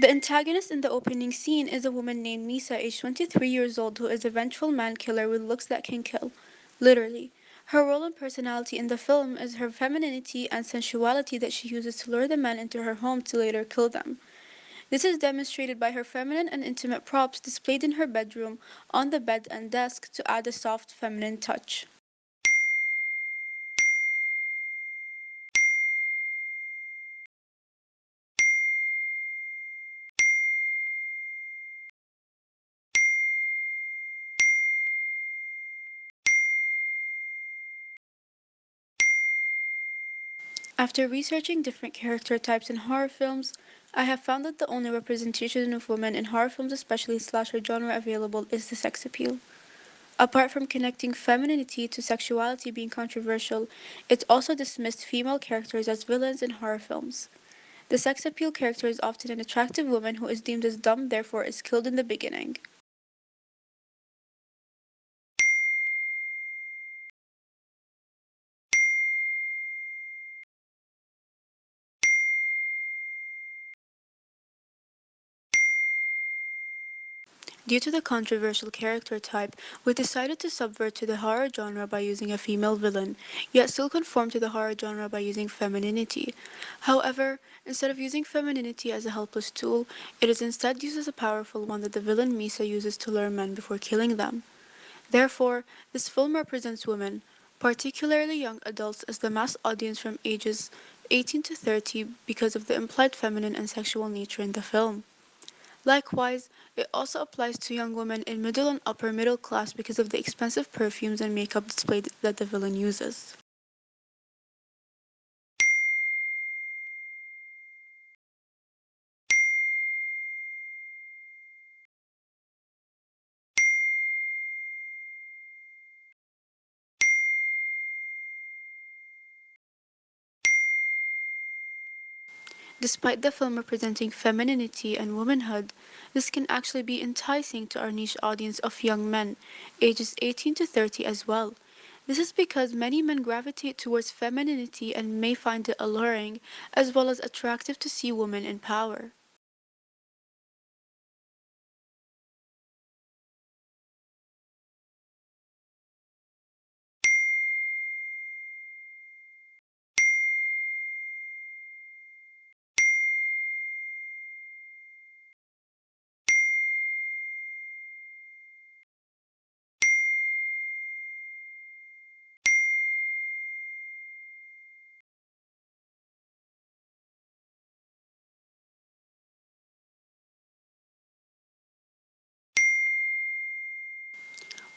The antagonist in the opening scene is a woman named Misa, aged 23 years old, who is a vengeful man killer with looks that can kill. Literally. Her role and personality in the film is her femininity and sensuality that she uses to lure the men into her home to later kill them. This is demonstrated by her feminine and intimate props displayed in her bedroom, on the bed and desk to add a soft feminine touch. After researching different character types in horror films, I have found that the only representation of women in horror films, especially slasher genre, available is the sex appeal. Apart from connecting femininity to sexuality being controversial, it also dismissed female characters as villains in horror films. The sex appeal character is often an attractive woman who is deemed as dumb, therefore is killed in the beginning. Due to the controversial character type, we decided to subvert to the horror genre by using a female villain, yet still conform to the horror genre by using femininity. However, instead of using femininity as a helpless tool, it is instead used as a powerful one that the villain Misa uses to lure men before killing them. Therefore, this film represents women, particularly young adults, as the mass audience from ages 18 to 30 because of the implied feminine and sexual nature in the film. Likewise, it also applies to young women in middle and upper middle class because of the expensive perfumes and makeup displayed that the villain uses. Despite the film representing femininity and womanhood, this can actually be enticing to our niche audience of young men, ages 18 to 30 as well. This is because many men gravitate towards femininity and may find it alluring, as well as attractive to see women in power.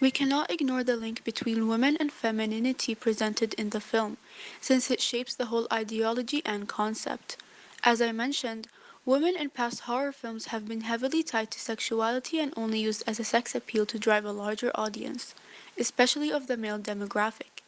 We cannot ignore the link between women and femininity presented in the film, since it shapes the whole ideology and concept. As I mentioned, women in past horror films have been heavily tied to sexuality and only used as a sex appeal to drive a larger audience, especially of the male demographic.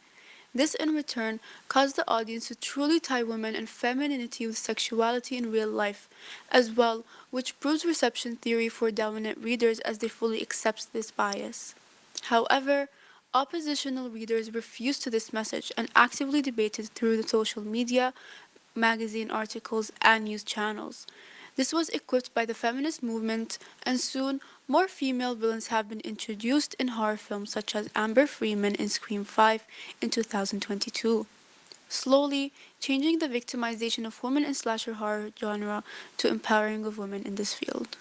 This in return caused the audience to truly tie women and femininity with sexuality in real life as well, which proves reception theory for dominant readers as they fully accept this bias. However, oppositional readers refused to this message and actively debated through the social media, magazine articles, and news channels. This was equipped by the feminist movement, and soon more female villains have been introduced in horror films such as Amber Freeman in Scream 5 in 2022, slowly changing the victimization of women in slasher horror genre to empowering of women in this field.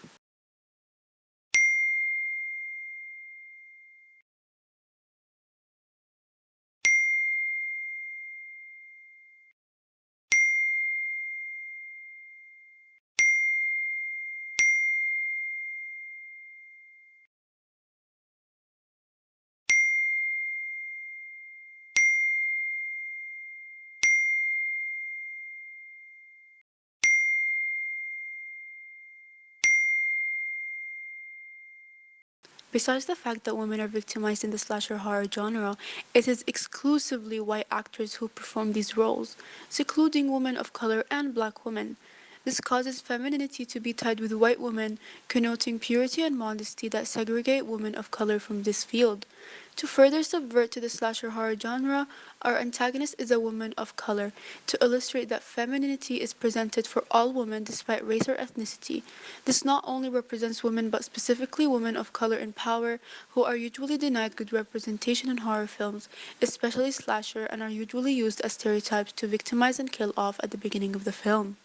Besides the fact that women are victimized in the slasher horror genre, it is exclusively white actors who perform these roles, secluding women of color and black women. This causes femininity to be tied with white women, connoting purity and modesty that segregate women of color from this field. To further subvert to the slasher horror genre, our antagonist is a woman of color, to illustrate that femininity is presented for all women despite race or ethnicity. This not only represents women but specifically women of color in power who are usually denied good representation in horror films, especially slasher, and are usually used as stereotypes to victimize and kill off at the beginning of the film.